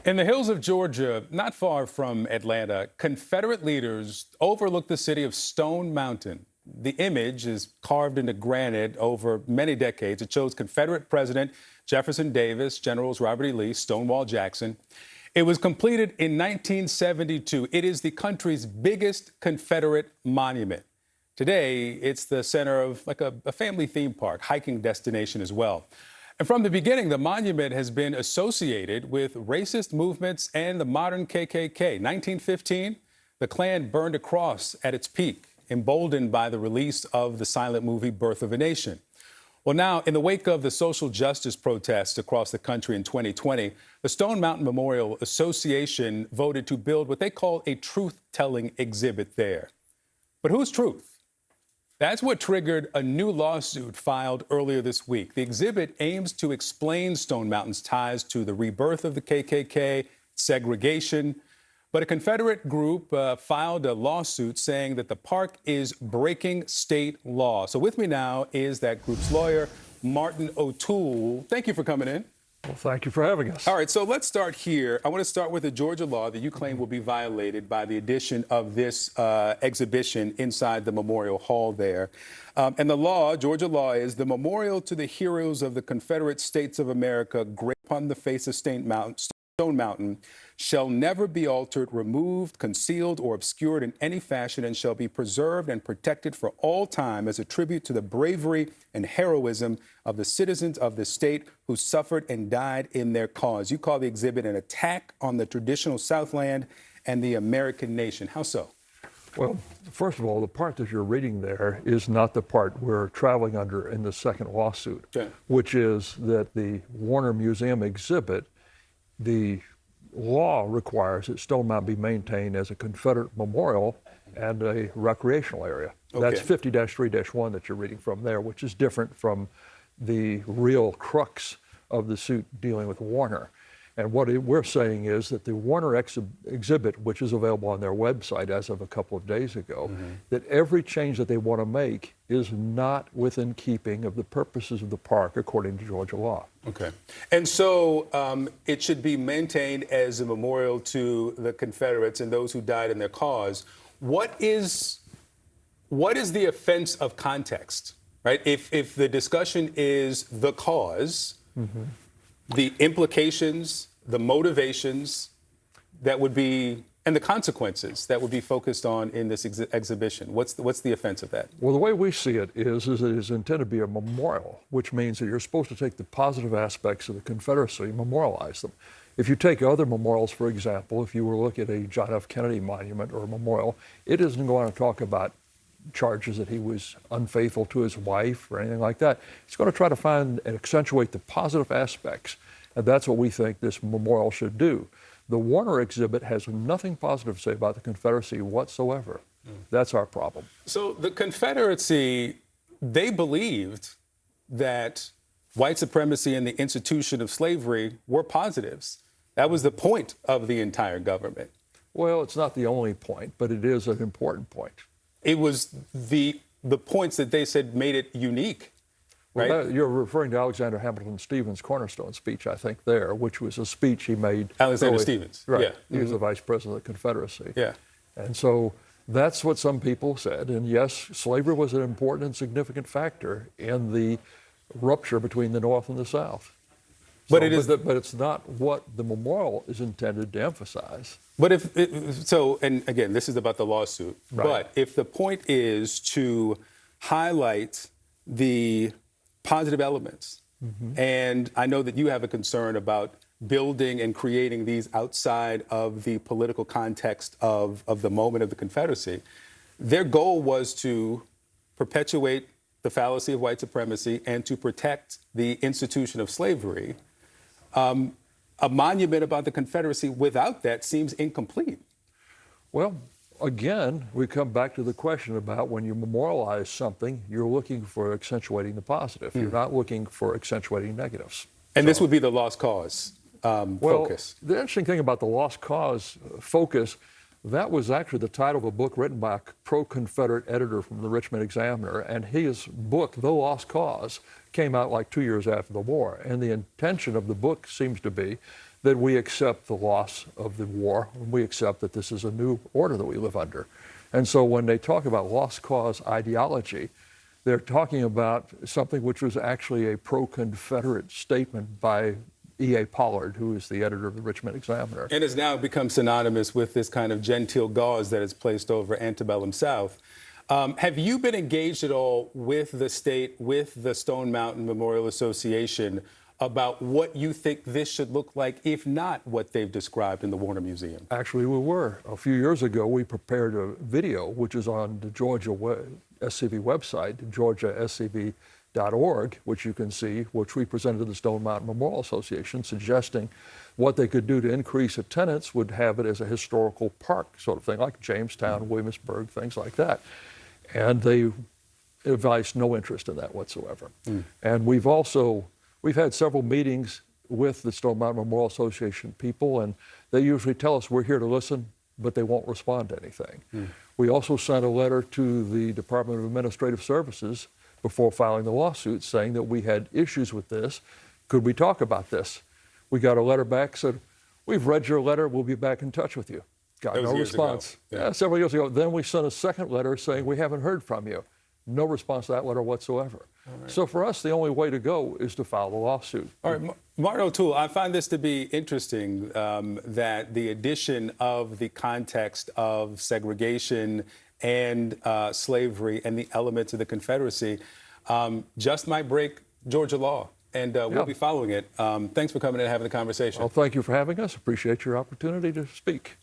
In the hills of Georgia, not far from Atlanta, Confederate leaders overlook the city of Stone Mountain. The image is carved into granite over many decades. It shows Confederate President Jefferson Davis, Generals Robert E. Lee, Stonewall Jackson. It was completed in 1972. It is the country's biggest Confederate monument. Today, it's the center of like a family theme park, hiking destination as well. And from the beginning, the monument has been associated with racist movements and the modern KKK. 1915, the Klan burned a cross at its peak, emboldened by the release of the silent movie Birth of a Nation. Well, now, in the wake of the social justice protests across the country in 2020, the Stone Mountain Memorial Association voted to build what they call a truth-telling exhibit there. But whose truth? That's what triggered a new lawsuit filed earlier this week. The exhibit aims to explain Stone Mountain's ties to the rebirth of the KKK, segregation. But a Confederate group filed a lawsuit saying that the park is breaking state law. So with me now is that group's lawyer, Martin O'Toole. Thank you for coming in. Well, thank you for having us. All right, so let's start here. I want to start with a Georgia law that you claim will be violated by the addition of this exhibition inside the Memorial Hall there. And the law, Georgia law, is the memorial to the heroes of the Confederate States of America, great upon the face of Stone Mountain, shall never be altered, removed, concealed, or obscured in any fashion, and shall be preserved and protected for all time as a tribute to the bravery and heroism of the citizens of the state who suffered and died in their cause. You call the exhibit an attack on the traditional Southland and the American nation. How so? Well, first of all, the part that you're reading there is not the part we're traveling under in the second lawsuit, okay, which is that the Warner Museum exhibit, the law requires that Stone Mountain be maintained as a Confederate memorial and a recreational area. Okay. That's 50-3-1 that you're reading from there, which is different from the real crux of the suit dealing with Warner. And what we're saying is that the Warner exhibit, which is available on their website as of a couple of days ago, that every change that they want to make is not within keeping of the purposes of the park according to Georgia law. Okay. And so it should be maintained as a memorial to the Confederates and those who died in their cause. What is the offense of context, right? If the discussion is the cause, the implications, the motivations that would be, and the consequences that would be focused on in this exhibition. What's the offense of that? Well, the way we see it is it is intended to be a memorial, which means that you're supposed to take the positive aspects of the Confederacy and memorialize them. If you take other memorials, for example, if you were to look at a John F. Kennedy monument or a memorial, it isn't going to talk about charges that he was unfaithful to his wife or anything like that. It's going to try to find and accentuate the positive aspects, and that's what we think this memorial should do. The Warner exhibit has nothing positive to say about the Confederacy whatsoever. That's our problem. So the Confederacy, they believed that white supremacy and the institution of slavery were positives. That was the point of the entire government. Well, it's not the only point, but it is an important point. It was the points that they said made it unique, right? Well, you're referring to Alexander Hamilton Stevens' cornerstone speech, I think, there, which was a speech he made. Alexander Stevens. Right. Yeah. He was the vice president of the Confederacy. Yeah. And so that's what some people said. And yes, slavery was an important and significant factor in the rupture between the North and the South. But but it's not what the memorial is intended to emphasize. But and again, this is about the lawsuit. Right. But if the point is to highlight the positive elements, and I know that you have a concern about building and creating these outside of the political context of the moment of the Confederacy, their goal was to perpetuate the fallacy of white supremacy and to protect the institution of slavery. A monument about the Confederacy without that seems incomplete. Well, again, we come back to the question about when you memorialize something, you're looking for accentuating the positive. You're not looking for accentuating negatives. And this would be the lost cause focus. The interesting thing about the lost cause focus, that was actually the title of a book written by a pro-Confederate editor from the Richmond Examiner, and his book, The Lost Cause, came out like 2 years after the war. And the intention of the book seems to be that we accept the loss of the war, and we accept that this is a new order that we live under. And so when they talk about lost cause ideology, they're talking about something which was actually a pro-Confederate statement by E.A. Pollard, who is the editor of the Richmond Examiner. And has now become synonymous with this kind of genteel gauze that is placed over antebellum South. Have you been engaged at all with the state, with the Stone Mountain Memorial Association, about what you think this should look like, if not what they've described in the Warner Museum? Actually, we were. A few years ago, we prepared a video, which is on the Georgia SCV website, georgiascv.org, which you can see, which we presented to the Stone Mountain Memorial Association, suggesting what they could do to increase attendance would have it as a historical park sort of thing, like Jamestown, Williamsburg, things like that. And they advised no interest in that whatsoever. And we've had several meetings with the Stone Mountain Memorial Association people, and they usually tell us we're here to listen, but they won't respond to anything. We also sent a letter to the Department of Administrative Services before filing the lawsuit saying that we had issues with this. Could we talk about this? We got a letter back, said, we've read your letter, we'll be back in touch with you. Got no response. Several years ago. Then we sent a second letter saying we haven't heard from you. No response to that letter whatsoever. So for us, the only way to go is to file the lawsuit. All right, Martin O'Toole, I find this to be interesting that the addition of the context of segregation and slavery and the elements of the Confederacy just might break Georgia law. And we'll be following it. Thanks for coming in and having the conversation. Well, thank you for having us. Appreciate your opportunity to speak.